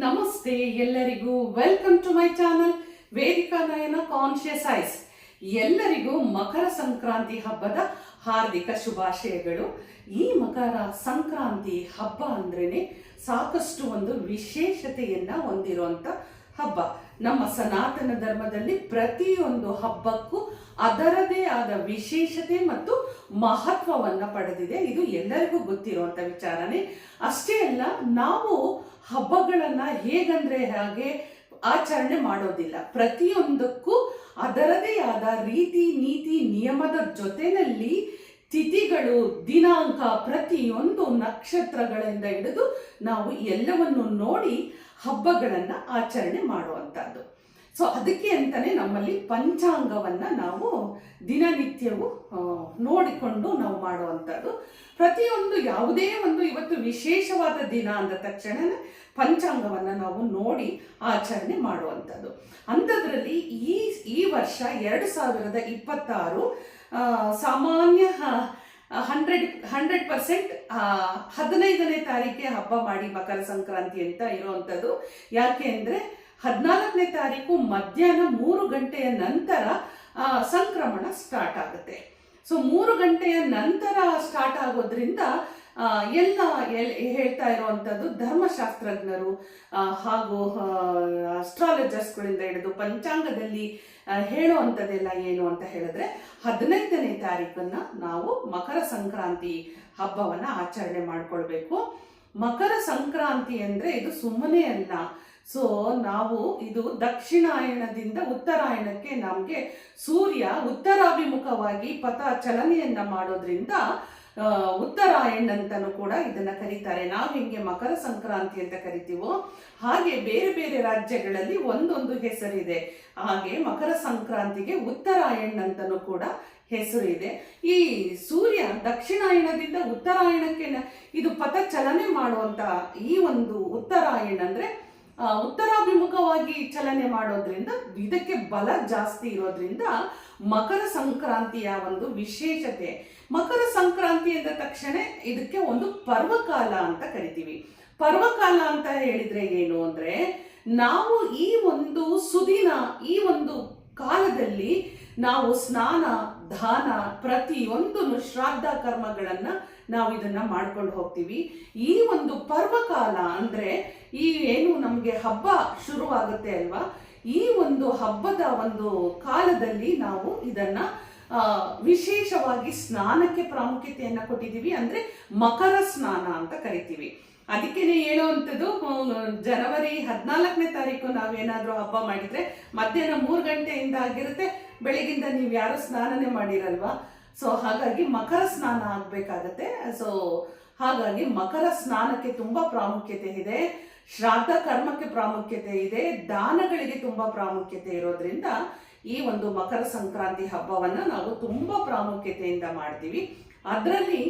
ನಮಸ್ತೆ ಎಲ್ಲರಿಗೂ, welcome to my channel Vedika Nayana conscious eyes. ಎಲ್ಲರಿಗೂ ಮಕರ ಸಂಕ್ರಾಂತಿ ಹಬ್ಬದ ಹಾರ್ದಿಕ ಶುಭಾಶಯಗಳು. ಈ ಮಕರ ಸಂಕ್ರಾಂತಿ ಹಬ್ಬ ಅಂದ್ರೇನೆ ಸಾಕಷ್ಟು ಒಂದು ವಿಶೇಷತೆಯನ್ನ ಹೊಂದಿರುವಂತ ಹಬ್ಬ. ನಮ್ಮ ಸನಾತನ ಧರ್ಮದಲ್ಲಿ ಪ್ರತಿಯೊಂದು ಹಬ್ಬಕ್ಕೂ ಅದರದೇ ಆದ ವಿಶೇಷತೆ ಮತ್ತು ಮಹತ್ವವನ್ನ ಪಡೆದಿದೆ. ಇದು ಎಲ್ಲರಿಗೂ ಗೊತ್ತಿರುವಂತ ವಿಚಾರನೆ. ಅಷ್ಟೇ ಅಲ್ಲ, ನಾವು ಹಬ್ಬಗಳನ್ನ ಹೇಗಂದ್ರೆ ಹಾಗೆ ಆಚರಣೆ ಮಾಡೋದಿಲ್ಲ. ಪ್ರತಿಯೊಂದಕ್ಕೂ ಅದರದೇ ಆದ ರೀತಿ ನೀತಿ ನಿಯಮದ ಜೊತೆಯಲ್ಲಿ ತಿಥಿಗಳು, ದಿನಾಂಕ, ಪ್ರತಿಯೊಂದು ನಕ್ಷತ್ರಗಳಿಂದ ಹಿಡಿದು ನಾವು ಎಲ್ಲವನ್ನು ನೋಡಿ ಹಬ್ಬಗಳನ್ನ ಆಚರಣೆ ಮಾಡುವಂತಹದ್ದು. ಸೊ ಅದಕ್ಕೆ ಅಂತಾನೆ ನಮ್ಮಲ್ಲಿ ಪಂಚಾಂಗವನ್ನ ನಾವು ದಿನನಿತ್ಯವೂ ನೋಡಿಕೊಂಡು ನಾವು ಮಾಡುವಂಥದ್ದು. ಪ್ರತಿಯೊಂದು ಯಾವುದೇ ಒಂದು ಇವತ್ತು ವಿಶೇಷವಾದ ದಿನ ಅಂದ ತಕ್ಷಣ ಪಂಚಾಂಗವನ್ನ ನಾವು ನೋಡಿ ಆಚರಣೆ ಮಾಡುವಂಥದ್ದು. ಅಂಥದ್ರಲ್ಲಿ ಈ ವರ್ಷ 2026 ಸಾಮಾನ್ಯ 100% 15ನೇ ತಾರೀಕಿಗೆ ಹಬ್ಬ ಮಾಡಿ ಮಕರ ಸಂಕ್ರಾಂತಿ ಅಂತ ಇರುವಂಥದ್ದು. ಯಾಕೆ ಅಂದ್ರೆ 14ನೇ ತಾರೀಕು ಮಧ್ಯಾಹ್ನ 3 ಗಂಟೆಯ ನಂತರ ಸಂಕ್ರಮಣ ಸ್ಟಾರ್ಟ್ ಆಗುತ್ತೆ. ಸೊ 3 ಗಂಟೆಯ ನಂತರ ಸ್ಟಾರ್ಟ್ ಆಗೋದ್ರಿಂದ ಎಲ್ಲ ಹೇಳ್ತಾ ಇರುವಂಥದ್ದು ಧರ್ಮಶಾಸ್ತ್ರಜ್ಞರು ಹಾಗೂ ಅಸ್ಟ್ರಾಲಜರ್ಸ್ಗಳಿಂದ ಹಿಡಿದು ಪಂಚಾಂಗದಲ್ಲಿ ಹೇಳುವಂಥದ್ದೆಲ್ಲ ಏನು ಅಂತ ಹೇಳಿದ್ರೆ 15ನೇ ತಾರೀಕನ್ನ ನಾವು ಮಕರ ಸಂಕ್ರಾಂತಿ ಹಬ್ಬವನ್ನ ಆಚರಣೆ ಮಾಡ್ಕೊಳ್ಬೇಕು. ಮಕರ ಸಂಕ್ರಾಂತಿ ಅಂದ್ರೆ ಇದು ಸುಮ್ಮನೆ ಅಲ್ಲ. ಸೊ ನಾವು ಇದು ದಕ್ಷಿಣಾಯಣದಿಂದ ಉತ್ತರಾಯಣಕ್ಕೆ ನಮಗೆ ಸೂರ್ಯ ಉತ್ತರಾಭಿಮುಖವಾಗಿ ಪಥ ಚಲನೆಯನ್ನ ಮಾಡೋದ್ರಿಂದ ಉತ್ತರಾಯಣ ಅಂತಾನೂ ಕೂಡ ಇದನ್ನ ಕರೀತಾರೆ. ನಾವು ಹಿಂಗೆ ಮಕರ ಸಂಕ್ರಾಂತಿ ಅಂತ ಕರಿತೀವೋ ಹಾಗೆ ಬೇರೆ ಬೇರೆ ರಾಜ್ಯಗಳಲ್ಲಿ ಒಂದೊಂದು ಹೆಸರಿದೆ. ಹಾಗೆ ಮಕರ ಸಂಕ್ರಾಂತಿಗೆ ಉತ್ತರಾಯಣ ಅಂತಾನೂ ಕೂಡ ಹೆಸರು ಇದೆ. ಈ ಸೂರ್ಯ ದಕ್ಷಿಣಾಯಣದಿಂದ ಉತ್ತರಾಯಣಕ್ಕೆ ಇದು ಪಥ ಚಲನೆ ಮಾಡುವಂತ ಈ ಒಂದು ಉತ್ತರಾಯಣ ಅಂದ್ರೆ ಉತ್ತರಾಭಿಮುಖವಾಗಿ ಚಲನೆ ಮಾಡೋದ್ರಿಂದ ಇದಕ್ಕೆ ಬಲ ಜಾಸ್ತಿ ಇರೋದ್ರಿಂದ ಮಕರ ಸಂಕ್ರಾಂತಿಯ ಒಂದು ವಿಶೇಷತೆ. ಮಕರ ಸಂಕ್ರಾಂತಿ ಅಂದ ತಕ್ಷಣ ಇದಕ್ಕೆ ಒಂದು ಪರ್ವಕಾಲ ಅಂತ ಕರಿತೀವಿ. ಪರ್ವಕಾಲ ಅಂತ ಹೇಳಿದ್ರೆ ಏನು ಅಂದ್ರೆ, ನಾವು ಈ ಒಂದು ಸುದಿನ, ಈ ಒಂದು ಕಾಲದಲ್ಲಿ ನಾವು ಸ್ನಾನ, ದಾನ, ಪ್ರತಿಯೊಂದು ಶ್ರಾದ್ದ ಕರ್ಮಗಳನ್ನ ನಾವು ಇದನ್ನ ಮಾಡ್ಕೊಂಡು ಹೋಗ್ತೀವಿ. ಈ ಒಂದು ಪರ್ವಕಾಲ ಅಂದ್ರೆ ಈ ಏನು ನಮ್ಗೆ ಹಬ್ಬ ಶುರುವಾಗುತ್ತೆ ಅಲ್ವಾ, ಈ ಒಂದು ಹಬ್ಬದ ಒಂದು ಕಾಲದಲ್ಲಿ ನಾವು ಇದನ್ನ ವಿಶೇಷವಾಗಿ ಸ್ನಾನಕ್ಕೆ ಪ್ರಾಮುಖ್ಯತೆಯನ್ನ ಕೊಟ್ಟಿದ್ದೀವಿ. ಅಂದ್ರೆ ಮಕರ ಸ್ನಾನ ಅಂತ ಕರಿತೀವಿ. ಅದಕ್ಕೇನೆ ಹೇಳುವಂಥದ್ದು, ಜನವರಿ 14ನೇ ತಾರೀಕು ನಾವೇನಾದ್ರೂ ಹಬ್ಬ ಮಾಡಿದ್ರೆ ಮಧ್ಯಾಹ್ನ 3 ಗಂಟೆಯಿಂದ ಆಗಿರುತ್ತೆ, ಬೆಳಗಿಂದ ನೀವು ಯಾರು ಸ್ನಾನನೇ ಮಾಡಿರಲ್ವಾ. ಸೊ ಹಾಗಾಗಿ ಮಕರ ಸ್ನಾನ ಆಗ್ಬೇಕಾಗತ್ತೆ. ಸೊ ಹಾಗಾಗಿ ಮಕರ ಸ್ನಾನಕ್ಕೆ ತುಂಬಾ ಪ್ರಾಮುಖ್ಯತೆ ಇದೆ, ಶ್ರಾದ್ದ ಕರ್ಮಕ್ಕೆ ಪ್ರಾಮುಖ್ಯತೆ ಇದೆ, ದಾನಗಳಿಗೆ ತುಂಬಾ ಪ್ರಾಮುಖ್ಯತೆ ಇರೋದ್ರಿಂದ ಈ ಒಂದು ಮಕರ ಸಂಕ್ರಾಂತಿ ಹಬ್ಬವನ್ನ ನಾವು ತುಂಬಾ ಪ್ರಾಮುಖ್ಯತೆಯಿಂದ ಮಾಡ್ತೀವಿ. ಅದರಲ್ಲಿ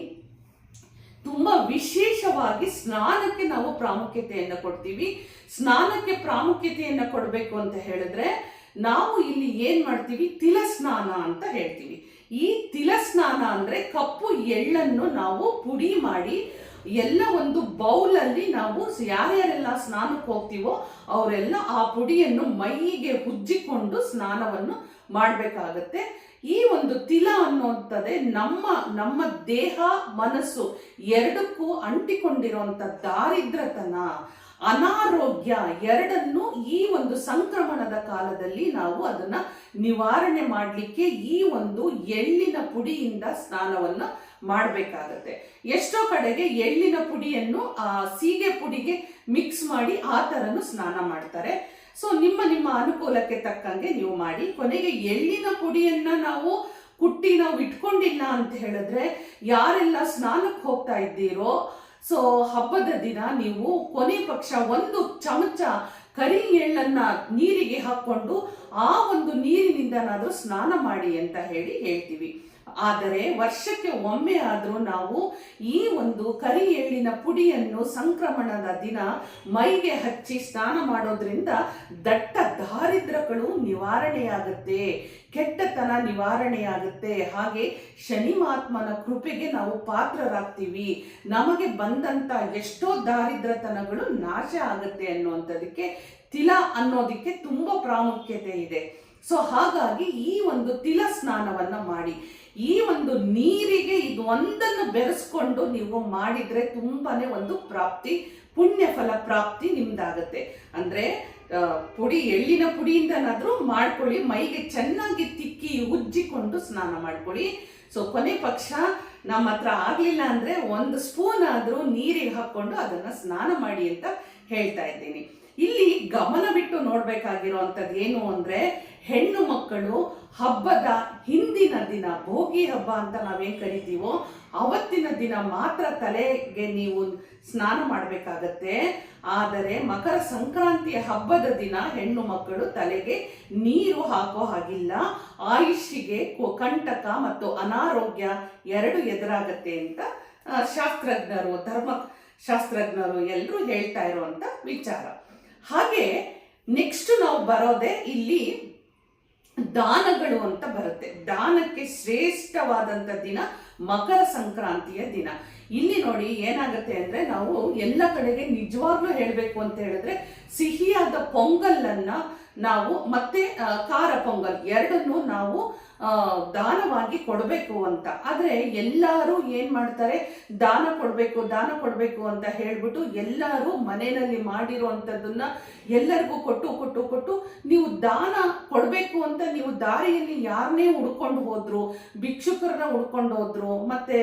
ತುಂಬಾ ವಿಶೇಷವಾಗಿ ಸ್ನಾನಕ್ಕೆ ನಾವು ಪ್ರಾಮುಖ್ಯತೆಯನ್ನ ಕೊಡ್ತೀವಿ. ಸ್ನಾನಕ್ಕೆ ಪ್ರಾಮುಖ್ಯತೆಯನ್ನ ಕೊಡಬೇಕು ಅಂತ ಹೇಳಿದ್ರೆ ನಾವು ಇಲ್ಲಿ ಏನ್ ಮಾಡ್ತೀವಿ, ತಿಲ ಸ್ನಾನ ಅಂತ ಹೇಳ್ತೀವಿ. ಈ ತಿಲ ಸ್ನಾನ ಅಂದ್ರೆ ಕಪ್ಪು ಎಳ್ಳನ್ನು ನಾವು ಪುಡಿ ಮಾಡಿ ಎಲ್ಲ ಒಂದು ಬೌಲಲ್ಲಿ ನಾವು ಯಾರ್ಯಾರೆಲ್ಲ ಸ್ನಾನಕ್ಕೆ ಹೋಗ್ತೀವೋ ಅವರೆಲ್ಲ ಆ ಪುಡಿಯನ್ನು ಮೈಗೆ ಉಜ್ಜಿಕೊಂಡು ಸ್ನಾನವನ್ನು ಮಾಡಬೇಕಾಗತ್ತೆ. ಈ ಒಂದು ತಿಲ ಅನ್ನುವಂಥದ್ದೇ ನಮ್ಮ ದೇಹ ಮನಸ್ಸು ಎರಡಕ್ಕೂ ಅಂಟಿಕೊಂಡಿರುವಂತ ದಾರಿದ್ರತನ, ಅನಾರೋಗ್ಯ ಎರಡನ್ನು ಈ ಒಂದು ಸಂಕ್ರಮಣದ ಕಾಲದಲ್ಲಿ ನಾವು ಅದನ್ನ ನಿವಾರಣೆ ಮಾಡಲಿಕ್ಕೆ ಈ ಒಂದು ಎಳ್ಳಿನ ಪುಡಿಯಿಂದ ಸ್ನಾನವನ್ನ ಮಾಡಬೇಕಾಗತ್ತೆ. ಎಷ್ಟೋ ಕಡೆಗೆ ಎಳ್ಳಿನ ಪುಡಿಯನ್ನು ಸೀಗೆ ಪುಡಿಗೆ ಮಿಕ್ಸ್ ಮಾಡಿ ಆ ತರನು ಸ್ನಾನ ಮಾಡ್ತಾರೆ. ಸೊ ನಿಮ್ಮ ಅನುಕೂಲಕ್ಕೆ ತಕ್ಕಂಗೆ ನೀವು ಮಾಡಿ. ಕೊನೆಗೆ ಎಳ್ಳಿನ ಪುಡಿಯನ್ನ ನಾವು ಕುಟ್ಟಿ ನಾವು ಇಟ್ಕೊಂಡಿಲ್ಲ ಅಂತ ಹೇಳಿದ್ರೆ, ಯಾರೆಲ್ಲ ಸ್ನಾನಕ್ಕೆ ಹೋಗ್ತಾ ಇದ್ದೀರೋ ಸೊ ಹಬ್ಬದ ದಿನ ನೀವು ಕೊನೆ ಪಕ್ಷ 1 ಚಮಚ ಕರಿ ಎಳ್ಳನ್ನ ನೀರಿಗೆ ಹಾಕೊಂಡು ಆ ಒಂದು ನೀರಿನಿಂದನಾದ್ರೂ ಸ್ನಾನ ಮಾಡಿ ಅಂತ ಹೇಳ್ತೀವಿ. ಆದರೆ ವರ್ಷಕ್ಕೆ ಒಮ್ಮೆ ಆದರೂ ನಾವು ಈ ಒಂದು ಕರಿ ಎಳ್ಳಿನ ಪುಡಿಯನ್ನು ಸಂಕ್ರಮಣದ ದಿನ ಮೈಗೆ ಹಚ್ಚಿ ಸ್ನಾನ ಮಾಡೋದ್ರಿಂದ ದಟ್ಟ ದಾರಿದ್ರ್ಯಗಳು ನಿವಾರಣೆಯಾಗುತ್ತೆ, ಕೆಟ್ಟತನ ನಿವಾರಣೆಯಾಗುತ್ತೆ. ಹಾಗೆ ಶನಿ ಮಹಾತ್ಮನ ಕೃಪೆಗೆ ನಾವು ಪಾತ್ರರಾಗ್ತೀವಿ. ನಮಗೆ ಬಂದಂತ ಎಷ್ಟೋ ದಾರಿದ್ರ್ಯತನಗಳು ನಾಶ ಆಗುತ್ತೆ ಅನ್ನುವಂಥದಕ್ಕೆ ತಿಲ ಅನ್ನೋದಕ್ಕೆ ತುಂಬಾ ಪ್ರಾಮುಖ್ಯತೆ ಇದೆ. ಸೊ ಹಾಗಾಗಿ ಈ ಒಂದು ತಿಲ ಸ್ನಾನವನ್ನ ಮಾಡಿ, ಈ ಒಂದು ನೀರಿಗೆ ಇದು ಒಂದನ್ನು ಬೆರೆಸ್ಕೊಂಡು ನೀವು ಮಾಡಿದ್ರೆ ತುಂಬಾನೇ ಒಂದು ಪ್ರಾಪ್ತಿ, ಪುಣ್ಯ ಫಲ ಪ್ರಾಪ್ತಿ ನಿಮ್ದಾಗತ್ತೆ. ಅಂದ್ರೆ ಪುಡಿ, ಎಳ್ಳಿನ ಪುಡಿಯಿಂದನಾದ್ರೂ ಮಾಡ್ಕೊಳ್ಳಿ, ಮೈಗೆ ಚೆನ್ನಾಗಿ ತಿಕ್ಕಿ ಉಜ್ಜಿಕೊಂಡು ಸ್ನಾನ ಮಾಡ್ಕೊಳ್ಳಿ. ಸೊ ಕೊನೆ ಪಕ್ಷ ನಮ್ಮ ಹತ್ರ ಆಗ್ಲಿಲ್ಲ ಅಂದ್ರೆ 1 ಸ್ಪೂನ್ ಆದ್ರೂ ನೀರಿಗೆ ಹಾಕೊಂಡು ಅದನ್ನ ಸ್ನಾನ ಮಾಡಿ ಅಂತ ಹೇಳ್ತಾ ಇದ್ದೀನಿ. ಇಲ್ಲಿ ಗಮನ ಬಿಟ್ಟು ನೋಡ್ಬೇಕಾಗಿರುವಂಥದ್ದು ಏನು ಅಂದ್ರೆ, ಹೆಣ್ಣು ಮಕ್ಕಳು ಹಬ್ಬದ ಹಿಂದಿನ ದಿನ, ಭೋಗಿ ಹಬ್ಬ ಅಂತ ನಾವೇನ್ ಕರಿತೀವೋ ಅವತ್ತಿನ ದಿನ ಮಾತ್ರ ತಲೆಗೆ ನೀವು ಸ್ನಾನ ಮಾಡಬೇಕಾಗತ್ತೆ. ಆದರೆ ಮಕರ ಸಂಕ್ರಾಂತಿಯ ಹಬ್ಬದ ದಿನ ಹೆಣ್ಣು ಮಕ್ಕಳು ತಲೆಗೆ ನೀರು ಹಾಕೋ ಹಾಗಿಲ್ಲ. ಆಯುಷ್ಗೆ ಕಂಟಕ ಮತ್ತು ಅನಾರೋಗ್ಯ 2 ಎದುರಾಗತ್ತೆ ಅಂತ ಶಾಸ್ತ್ರಜ್ಞರು, ಧರ್ಮಶಾಸ್ತ್ರಜ್ಞರು ಎಲ್ಲರೂ ಹೇಳ್ತಾ ಇರುವಂತ ವಿಚಾರ. ಹಾಗೆ ನೆಕ್ಸ್ಟ್ ನಾವು ಬರೋದೇ ಇಲ್ಲಿ ದಾನಗಳು ಅಂತ ಬರುತ್ತೆ. ದಾನಕ್ಕೆ ಶ್ರೇಷ್ಠವಾದಂತ ದಿನ ಮಕರ ಸಂಕ್ರಾಂತಿಯ ದಿನ. ಇಲ್ಲಿ ನೋಡಿ ಏನಾಗುತ್ತೆ ಅಂದ್ರೆ, ನಾವು ಎಲ್ಲ ಕಡೆಗೆ ನಿಜವಾಗ್ಲೂ ಹೇಳ್ಬೇಕು ಅಂತ ಹೇಳಿದ್ರೆ ಸಿಹಿಯಾದ ಪೊಂಗಲ್ಲನ್ನ ನಾವು ಮತ್ತೆ ಖಾರ ಪೊಂಗಲ್ ಎರಡನ್ನೂ ನಾವು ದಾನವಾಗಿ ಕೊಡಬೇಕು ಅಂತ. ಆದ್ರೆ ಎಲ್ಲರೂ ಏನ್ ಮಾಡ್ತಾರೆ, ದಾನ ಕೊಡ್ಬೇಕು ಅಂತ ಹೇಳ್ಬಿಟ್ಟು ಎಲ್ಲರೂ ಮನೆಯಲ್ಲಿ ಮಾಡಿರುವಂತದ್ದನ್ನ ಎಲ್ಲರಿಗೂ ಕೊಟ್ಟು ನೀವು ದಾನ ಕೊಡ್ಬೇಕು ಅಂತ ನೀವು ದಾರಿಯಲ್ಲಿ ಯಾರನ್ನೇ ಹುಡ್ಕೊಂಡು ಹೋದ್ರು, ಭಿಕ್ಷುಕರನ್ನ ಹುಡ್ಕೊಂಡು ಹೋದ್ರು, ಮತ್ತೆ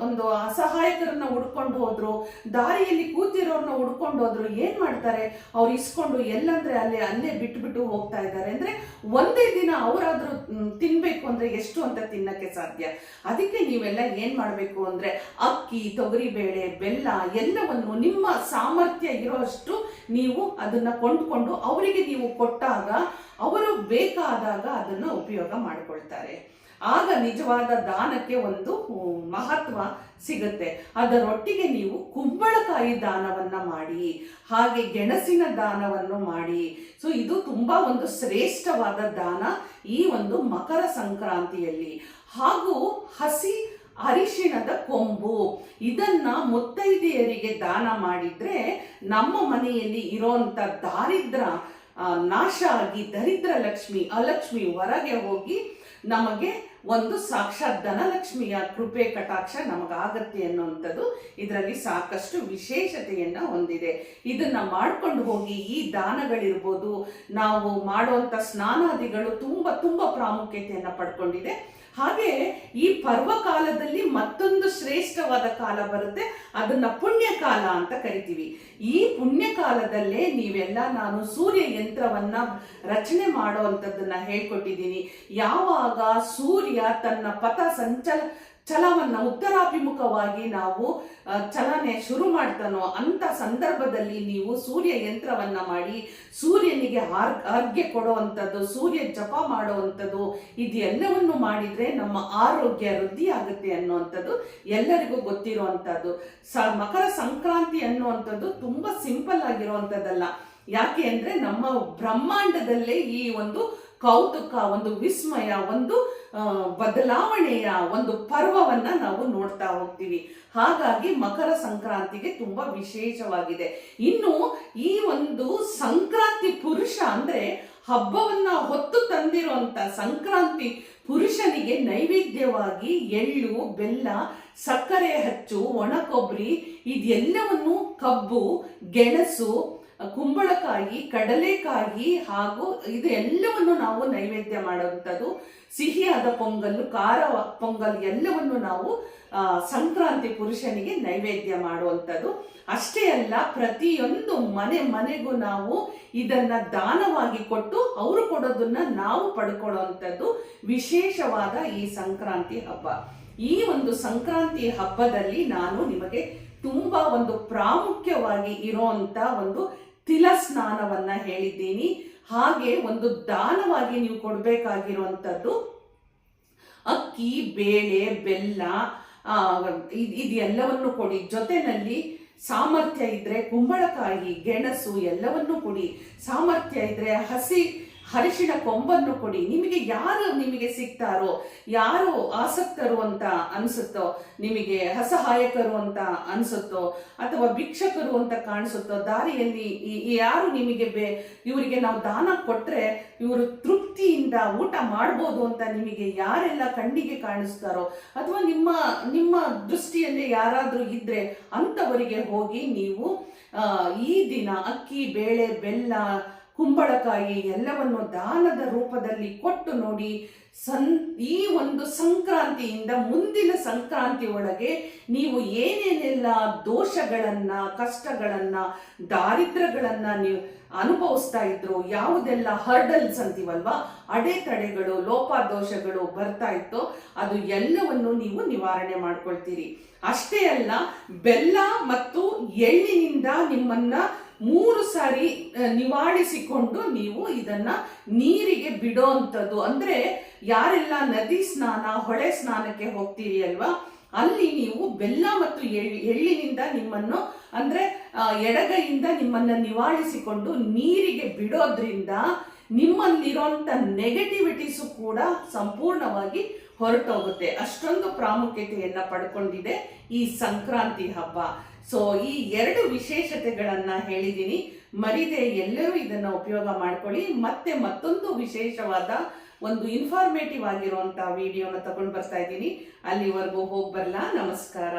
ಒಂದು ಅಸಹಾಯಕರನ್ನ ಹುಡ್ಕೊಂಡು ಹೋದ್ರು, ದಾರಿಯಲ್ಲಿ ಕೂತಿರೋರ್ನ ಹುಡ್ಕೊಂಡು ಹೋದ್ರು, ಏನ್ ಮಾಡ್ತಾರೆ, ಅವ್ರು ಇಸ್ಕೊಂಡು ಎಲ್ಲಂದ್ರೆ ಅಲ್ಲೇ ಬಿಟ್ಟು ಹೋಗ್ತಾ ಇದ್ದಾರೆ. ಅಂದ್ರೆ ಒಂದೇ ದಿನ ಅವರಾದ್ರೂ ತಿನ್ಬೇಕು ಅಂದ್ರೆ ಎಷ್ಟು ಅಂತ ತಿನ್ನಕ್ಕೆ ಸಾಧ್ಯ. ಅದಕ್ಕೆ ನೀವೆಲ್ಲ ಏನ್ ಮಾಡ್ಬೇಕು ಅಂದ್ರೆ, ಅಕ್ಕಿ, ತೊಗರಿಬೇಳೆ, ಬೆಲ್ಲ ಎಲ್ಲವನ್ನು ನಿಮ್ಮ ಸಾಮರ್ಥ್ಯ ಇರೋಷ್ಟು ನೀವು ಅದನ್ನ ಕೊಂಡ್ಕೊಂಡು ಅವರಿಗೆ ನೀವು ಕೊಟ್ಟಾಗ ಅವರು ಬೇಕಾದಾಗ ಅದನ್ನ ಉಪಯೋಗ ಮಾಡಿಕೊಳ್ತಾರೆ. ಆಗ ನಿಜವಾದ ದಾನಕ್ಕೆ ಒಂದು ಮಹತ್ವ ಸಿಗುತ್ತೆ. ಅದರೊಟ್ಟಿಗೆ ನೀವು ಕುಂಬಳಕಾಯಿ ದಾನವನ್ನ ಮಾಡಿ, ಹಾಗೆ ಗೆಣಸಿನ ದಾನವನ್ನು ಮಾಡಿ. ಸೊ ಇದು ತುಂಬಾ ಒಂದು ಶ್ರೇಷ್ಠವಾದ ದಾನ ಈ ಒಂದು ಮಕರ ಸಂಕ್ರಾಂತಿಯಲ್ಲಿ. ಹಾಗೂ ಹಸಿ ಅರಿಶಿಣದ ಕೊಂಬು, ಇದನ್ನ ಮುತ್ತೈದೆಯರಿಗೆ ದಾನ ಮಾಡಿದ್ರೆ ನಮ್ಮ ಮನೆಯಲ್ಲಿ ಇರೋಂಥ ದಾರಿದ್ರ್ಯ ನಾಶ ಆಗಿ ದರಿದ್ರ ಲಕ್ಷ್ಮಿ, ಅಲಕ್ಷ್ಮಿ ಹೊರಗೆ ಹೋಗಿ ನಮಗೆ ಒಂದು ಸಾಕ್ಷಾತ್ ಧನಲಕ್ಷ್ಮಿಯ ಕೃಪೆ ಕಟಾಕ್ಷ ನಮಗಾಗತ್ತೆ ಅನ್ನುವಂಥದ್ದು ಇದರಲ್ಲಿ ಸಾಕಷ್ಟು ವಿಶೇಷತೆಯನ್ನ ಹೊಂದಿದೆ. ಇದನ್ನ ಮಾಡ್ಕೊಂಡು ಹೋಗಿ ಈ ದಾನಗಳಿರ್ಬೋದು, ನಾವು ಮಾಡುವಂತ ಸ್ನಾನಾದಿಗಳು ತುಂಬಾ ಪ್ರಾಮುಖ್ಯತೆಯನ್ನ ಪಡ್ಕೊಂಡಿದೆ. ಹಾಗೆ ಈ ಪರ್ವಕಾಲದಲ್ಲಿ ಮತ್ತೊಂದು ಶ್ರೇಷ್ಠವಾದ ಕಾಲ ಬರುತ್ತೆ, ಅದನ್ನ ಪುಣ್ಯಕಾಲ ಅಂತ ಕರಿತೀವಿ. ಈ ಪುಣ್ಯಕಾಲದಲ್ಲೇ ನೀವೆಲ್ಲ ನಾನು ಸೂರ್ಯ ಯಂತ್ರವನ್ನ ರಚನೆ ಮಾಡುವಂಥದ್ದನ್ನ ಹೇಳ್ಕೊಟ್ಟಿದ್ದೀನಿ. ಯಾವಾಗ ಸೂರ್ಯ ತನ್ನ ಪಥ ಚಲವನ್ನ ಉತ್ತರಾಭಿಮುಖವಾಗಿ ನಾವು ಚಲನೆ ಶುರು ಮಾಡ್ತಾನೋ ಅಂತ ಸಂದರ್ಭದಲ್ಲಿ ನೀವು ಸೂರ್ಯ ಯಂತ್ರವನ್ನ ಮಾಡಿ ಸೂರ್ಯನಿಗೆ ಅರ್ಘ್ಯ ಕೊಡುವಂಥದ್ದು, ಸೂರ್ಯ ಜಪ ಮಾಡುವಂಥದ್ದು, ಇದೆಲ್ಲವನ್ನು ಮಾಡಿದ್ರೆ ನಮ್ಮ ಆರೋಗ್ಯ ವೃದ್ಧಿ ಆಗುತ್ತೆ ಅನ್ನುವಂಥದ್ದು ಎಲ್ಲರಿಗೂ ಗೊತ್ತಿರುವಂಥದ್ದು. ಮಕರ ಸಂಕ್ರಾಂತಿ ಅನ್ನುವಂಥದ್ದು ತುಂಬಾ ಸಿಂಪಲ್ ಆಗಿರುವಂಥದ್ದಲ್ಲ. ಯಾಕೆ ಅಂದ್ರೆ ನಮ್ಮ ಬ್ರಹ್ಮಾಂಡದಲ್ಲೇ ಈ ಒಂದು ಕೌತುಕ, ಒಂದು ವಿಸ್ಮಯ, ಒಂದು ಬದಲಾವಣೆಯ ಒಂದು ಪರ್ವವನ್ನ ನಾವು ನೋಡ್ತಾ ಹೋಗ್ತೀವಿ. ಹಾಗಾಗಿ ಮಕರ ಸಂಕ್ರಾಂತಿಗೆ ತುಂಬಾ ವಿಶೇಷವಾಗಿದೆ. ಇನ್ನು ಈ ಒಂದು ಸಂಕ್ರಾಂತಿ ಪುರುಷ ಅಂದ್ರೆ ಹಬ್ಬವನ್ನ ಹೊತ್ತು ತಂದಿರುವಂತ ಸಂಕ್ರಾಂತಿ ಪುರುಷನಿಗೆ ನೈವೇದ್ಯವಾಗಿ ಎಳ್ಳು, ಬೆಲ್ಲ, ಸಕ್ಕರೆ ಹಚ್ಚು, ಒಣ ಕೊಬ್ಬರಿ ಇದೆಲ್ಲವನ್ನು, ಕಬ್ಬು, ಗೆಣಸು, ಕುಂಬಳಕಾಯಿ, ಕಡಲೆಕಾಯಿ ಹಾಗೂ ಇದೆಲ್ಲವನ್ನು ನಾವು ನೈವೇದ್ಯ ಮಾಡುವಂಥದ್ದು. ಸಿಹಿಯಾದ ಪೊಂಗಲ್ಲು, ಖಾರ ಪೊಂಗಲ್ ಎಲ್ಲವನ್ನು ನಾವು ಸಂಕ್ರಾಂತಿ ಪುರುಷನಿಗೆ ನೈವೇದ್ಯ ಮಾಡುವಂಥದ್ದು. ಅಷ್ಟೇ ಅಲ್ಲ, ಪ್ರತಿಯೊಂದು ಮನೆಗೂ ನಾವು ಇದನ್ನ ದಾನವಾಗಿ ಕೊಟ್ಟು ಅವರು ಕೊಡೋದನ್ನ ನಾವು ಪಡ್ಕೊಳ್ಳುವಂಥದ್ದು ವಿಶೇಷವಾದ ಈ ಸಂಕ್ರಾಂತಿ ಹಬ್ಬ. ಈ ಒಂದು ಸಂಕ್ರಾಂತಿ ಹಬ್ಬದಲ್ಲಿ ನಾನು ನಿಮಗೆ ತುಂಬಾ ಒಂದು ಪ್ರಾಮುಖ್ಯವಾಗಿ ಇರುವಂತ ಒಂದು ತಿಲ ಸ್ನಾನವನ್ನ ಹೇಳಿದ್ದೀನಿ. ಹಾಗೆ ಒಂದು ದಾನವಾಗಿ ನೀವು ಕೊಡಬೇಕಾಗಿರುವಂಥದ್ದು ಅಕ್ಕಿ, ಬೇಳೆ, ಬೆಲ್ಲ ಇದೆಲ್ಲವನ್ನು ಕೊಡಿ. ಜೊತೆನಲ್ಲಿ ಸಾಮರ್ಥ್ಯ ಇದ್ರೆ ಕುಂಬಳಕಾಯಿ, ಗೆಣಸು ಎಲ್ಲವನ್ನೂ ಕೊಡಿ. ಸಾಮರ್ಥ್ಯ ಇದ್ರೆ ಹಸಿ ಅರಿಶಿಣ ಕೊಂಬನ್ನು ಕೊಡಿ. ನಿಮಗೆ ಸಿಗ್ತಾರೋ, ಯಾರು ಆಸಕ್ತರು ಅಂತ ಅನ್ಸುತ್ತೋ, ನಿಮಗೆ ಅಸಹಾಯಕರು ಅಂತ ಅನ್ಸುತ್ತೋ, ಅಥವಾ ಭಿಕ್ಷಕರು ಅಂತ ಕಾಣಿಸುತ್ತೋ, ದಾರಿಯಲ್ಲಿ ಯಾರು ಇವರಿಗೆ ನಾವು ದಾನ ಕೊಟ್ರೆ ಇವರು ತೃಪ್ತಿಯಿಂದ ಊಟ ಮಾಡ್ಬೋದು ಅಂತ ನಿಮಗೆ ಯಾರೆಲ್ಲ ಕಣ್ಣಿಗೆ ಕಾಣಿಸ್ತಾರೋ, ಅಥವಾ ನಿಮ್ಮ ದೃಷ್ಟಿಯಲ್ಲಿ ಯಾರಾದ್ರೂ ಇದ್ರೆ ಅಂತವರಿಗೆ ಹೋಗಿ ನೀವು ಈ ದಿನ ಅಕ್ಕಿ, ಬೇಳೆ, ಬೆಲ್ಲ, ಕುಂಬಳಕಾಯಿ ಎಲ್ಲವನ್ನು ದಾನದ ರೂಪದಲ್ಲಿ ಕೊಟ್ಟು ನೋಡಿ. ಈ ಒಂದು ಸಂಕ್ರಾಂತಿಯಿಂದ ಮುಂದಿನ ಸಂಕ್ರಾಂತಿ ಒಳಗೆ ನೀವು ಏನೇನೆಲ್ಲ ದೋಷಗಳನ್ನ, ಕಷ್ಟಗಳನ್ನ, ದಾರಿದ್ರ್ಯಗಳನ್ನ ನೀವು ಅನುಭವಿಸ್ತಾ ಇದ್ರು, ಯಾವುದೆಲ್ಲ ಹರ್ಡಲ್ಸ್ ಅಂತೀವಲ್ವಾ, ಅಡೆತಡೆಗಳು, ಲೋಪದೋಷಗಳು ಬರ್ತಾ ಇತ್ತೋ ಅದು ಎಲ್ಲವನ್ನು ನೀವು ನಿವಾರಣೆ ಮಾಡ್ಕೊಳ್ತೀರಿ. ಅಷ್ಟೇ ಅಲ್ಲ, ಬೆಲ್ಲ ಮತ್ತು ಎಳ್ಳಿನಿಂದ ನಿಮ್ಮನ್ನ 3 ಸಾರಿ ನಿವಾಳಿಸಿಕೊಂಡು ನೀವು ಇದನ್ನ ನೀರಿಗೆ ಬಿಡೋ ಅಂಥದ್ದು. ಅಂದ್ರೆ ಯಾರೆಲ್ಲ ನದಿ ಸ್ನಾನ, ಹೊಳೆ ಸ್ನಾನಕ್ಕೆ ಹೋಗ್ತೀರಿ ಅಲ್ವಾ, ಅಲ್ಲಿ ನೀವು ಬೆಲ್ಲ ಮತ್ತು ಎಳ್ಳಿನಿಂದ ನಿಮ್ಮನ್ನು, ಅಂದ್ರೆ ಎಡಗೈಯಿಂದ ನಿಮ್ಮನ್ನ ನಿವಾಳಿಸಿಕೊಂಡು ನೀರಿಗೆ ಬಿಡೋದ್ರಿಂದ ನಿಮ್ಮಲ್ಲಿರುವಂತ ನೆಗೆಟಿವಿಟೀಸು ಕೂಡ ಸಂಪೂರ್ಣವಾಗಿ ಹೊರಟೋಗುತ್ತೆ. ಅಷ್ಟೊಂದು ಪ್ರಾಮುಖ್ಯತೆಯನ್ನ ಪಡ್ಕೊಂಡಿದೆ ಈ ಸಂಕ್ರಾಂತಿ ಹಬ್ಬ. ಸೊ ಈ 2 ವಿಶೇಷತೆಗಳನ್ನ ಹೇಳಿದ್ದೀನಿ, ಮರಿದೆ ಎಲ್ಲರೂ ಇದನ್ನ ಉಪಯೋಗ ಮಾಡ್ಕೊಳ್ಳಿ. ಮತ್ತೆ ಮತ್ತೊಂದು ವಿಶೇಷವಾದ ಒಂದು ಇನ್ಫಾರ್ಮೇಟಿವ್ ಆಗಿರುವಂತಹ ವಿಡಿಯೋನ ತಗೊಂಡು ಬರ್ತಾ ಇದ್ದೀನಿ. ಅಲ್ಲಿವರೆಗೂ ಹೋಗಿ ಬರಲಾ. ನಮಸ್ಕಾರ.